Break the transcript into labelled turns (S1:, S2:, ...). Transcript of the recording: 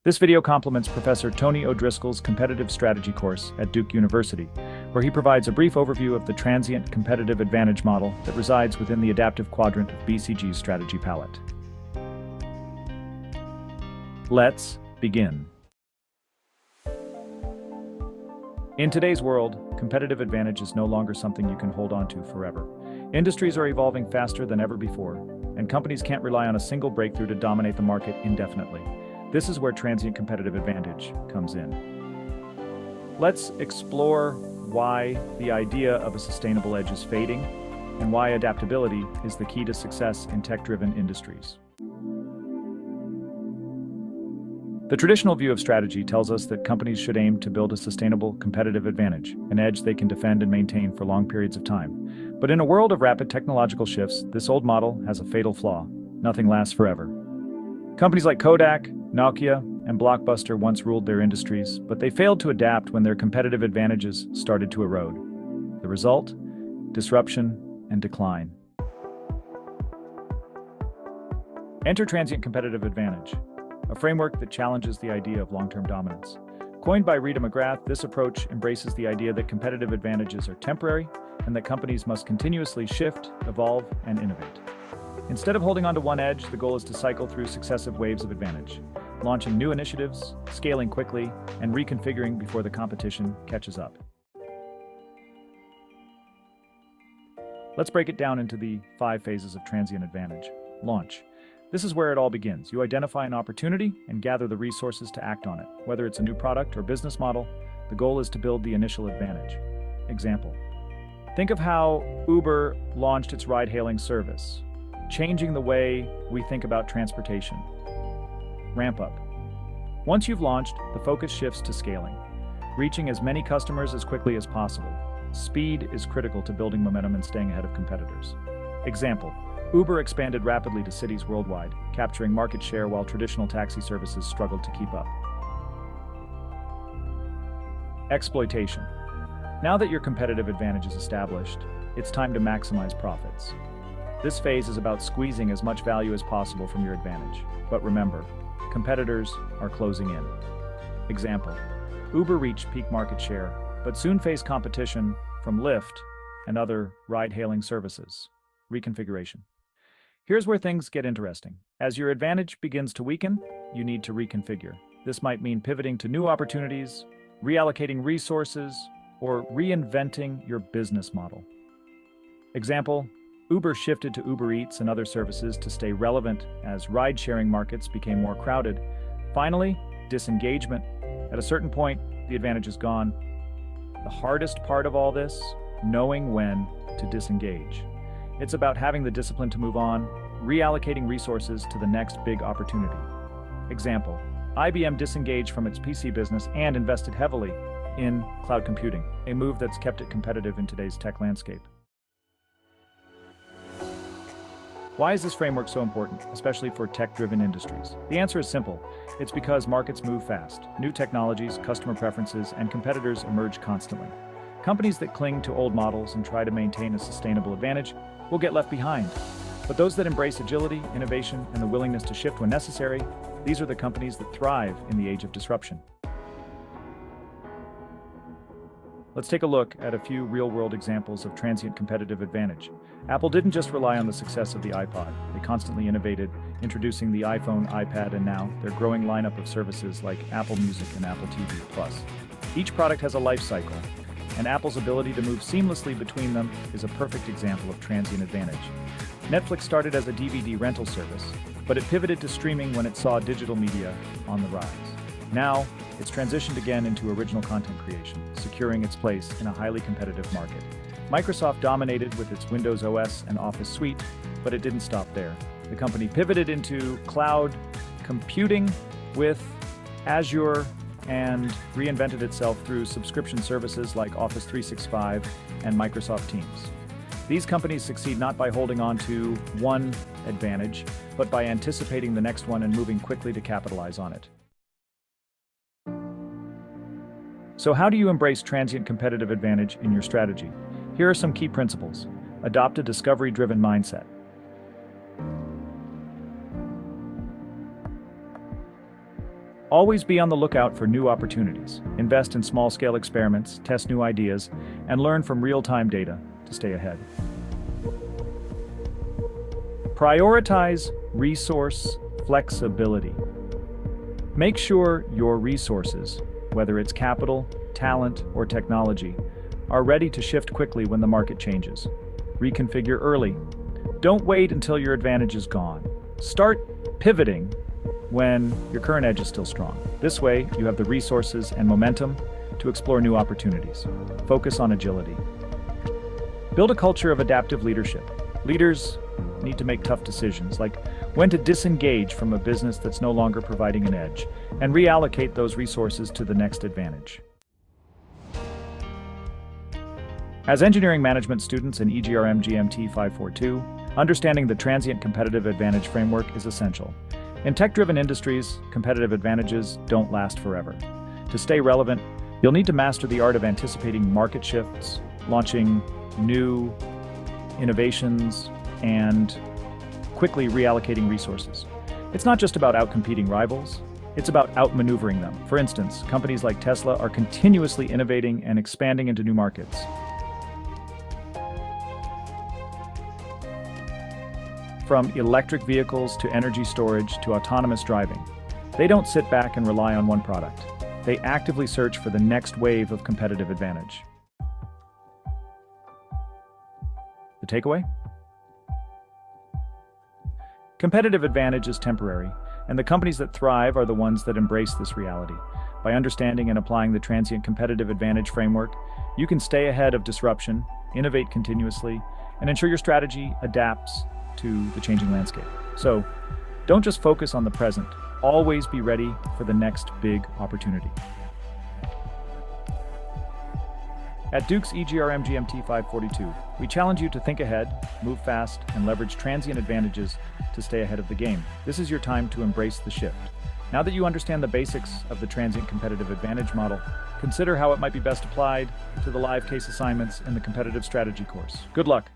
S1: This video complements Professor Tony O'Driscoll's competitive strategy course at Duke University, where he provides a brief overview of the Transient Competitive Advantage model that resides within the adaptive quadrant of BCG's strategy palette. Let's begin. In today's world, competitive advantage is no longer something you can hold on to forever. Industries are evolving faster than ever before, and companies can't rely on a single breakthrough to dominate the market indefinitely. This is where transient competitive advantage comes in. Let's explore why the idea of a sustainable edge is fading and why adaptability is the key to success in tech-driven industries. The traditional view of strategy tells us that companies should aim to build a sustainable competitive advantage, an edge they can defend and maintain for long periods of time. But in a world of rapid technological shifts, this old model has a fatal flaw. Nothing lasts forever. Companies like Kodak, Nokia, and Blockbuster once ruled their industries, but they failed to adapt when their competitive advantages started to erode. The result? Disruption and decline. Enter Transient Competitive Advantage, a framework that challenges the idea of long-term dominance. Coined by Rita McGrath, this approach embraces the idea that competitive advantages are temporary and that companies must continuously shift, evolve, and innovate. Instead of holding on to one edge, the goal is to cycle through successive waves of advantage, launching new initiatives, scaling quickly, and reconfiguring before the competition catches up. Let's break it down into the 5 phases of transient advantage. Launch. This is where it all begins. You identify an opportunity and gather the resources to act on it. Whether it's a new product or business model, the goal is to build the initial advantage. Example. Think of how Uber launched its ride-hailing service, changing the way we think about transportation. Ramp up. Once you've launched, the focus shifts to scaling, reaching as many customers as quickly as possible. Speed is critical to building momentum and staying ahead of competitors. Example. Uber expanded rapidly to cities worldwide, capturing market share while traditional taxi services struggled to keep up. Exploitation. Now that your competitive advantage is established, it's time to maximize profits. This phase is about squeezing as much value as possible from your advantage. But remember, competitors are closing in. Example. Uber reached peak market share, but soon faced competition from Lyft and other ride-hailing services. Reconfiguration. Here's where things get interesting. As your advantage begins to weaken, you need to reconfigure. This might mean pivoting to new opportunities, reallocating resources, or reinventing your business model. Example, Uber shifted to Uber Eats and other services to stay relevant as ride-sharing markets became more crowded. Finally, disengagement. At a certain point, the advantage is gone. The hardest part of all this, knowing when to disengage. It's about having the discipline to move on, reallocating resources to the next big opportunity. Example, IBM disengaged from its PC business and invested heavily in cloud computing, a move that's kept it competitive in today's tech landscape. Why is this framework so important, especially for tech-driven industries? The answer is simple. It's because markets move fast. New technologies, customer preferences, and competitors emerge constantly. Companies that cling to old models and try to maintain a sustainable advantage will get left behind. But those that embrace agility, innovation, and the willingness to shift when necessary, these are the companies that thrive in the age of disruption. Let's take a look at a few real-world examples of transient competitive advantage. Apple didn't just rely on the success of the iPod. They constantly innovated, introducing the iPhone, iPad, and now their growing lineup of services like Apple Music and Apple TV+. Each product has a life cycle, and Apple's ability to move seamlessly between them is a perfect example of transient advantage. Netflix started as a DVD rental service, but it pivoted to streaming when it saw digital media on the rise. Now, it's transitioned again into original content creation, securing its place in a highly competitive market. Microsoft dominated with its Windows OS and Office suite, but it didn't stop there. The company pivoted into cloud computing with Azure and reinvented itself through subscription services like Office 365 and Microsoft Teams. These companies succeed not by holding on to one advantage, but by anticipating the next one and moving quickly to capitalize on it. So how do you embrace transient competitive advantage in your strategy? Here are some key principles. Adopt a discovery-driven mindset. Always be on the lookout for new opportunities. Invest in small-scale experiments, test new ideas, and learn from real-time data to stay ahead. Prioritize resource flexibility. Make sure your resources, whether it's capital, talent, or technology, are ready to shift quickly when the market changes. Reconfigure early. Don't wait until your advantage is gone. Start pivoting when your current edge is still strong. This way, you have the resources and momentum to explore new opportunities. Focus on agility. Build a culture of adaptive leadership. Leaders need to make tough decisions, like when to disengage from a business that's no longer providing an edge, and reallocate those resources to the next advantage. As engineering management students in EGRM GMT 542, understanding the Transient Competitive Advantage framework is essential. In tech-driven industries, competitive advantages don't last forever. To stay relevant, you'll need to master the art of anticipating market shifts, launching new innovations, and quickly reallocating resources. It's not just about outcompeting rivals, it's about outmaneuvering them. For instance, companies like Tesla are continuously innovating and expanding into new markets. From electric vehicles to energy storage to autonomous driving, they don't sit back and rely on one product. They actively search for the next wave of competitive advantage. The takeaway? Competitive advantage is temporary, and the companies that thrive are the ones that embrace this reality. By understanding and applying the Transient Competitive Advantage framework, you can stay ahead of disruption, innovate continuously, and ensure your strategy adapts to the changing landscape. So, don't just focus on the present, always be ready for the next big opportunity. At Duke's EGRM GMT 542, we challenge you to think ahead, move fast, and leverage transient advantages to stay ahead of the game. This is your time to embrace the shift. Now that you understand the basics of the Transient Competitive Advantage model, consider how it might be best applied to the live case assignments in the competitive strategy course. Good luck!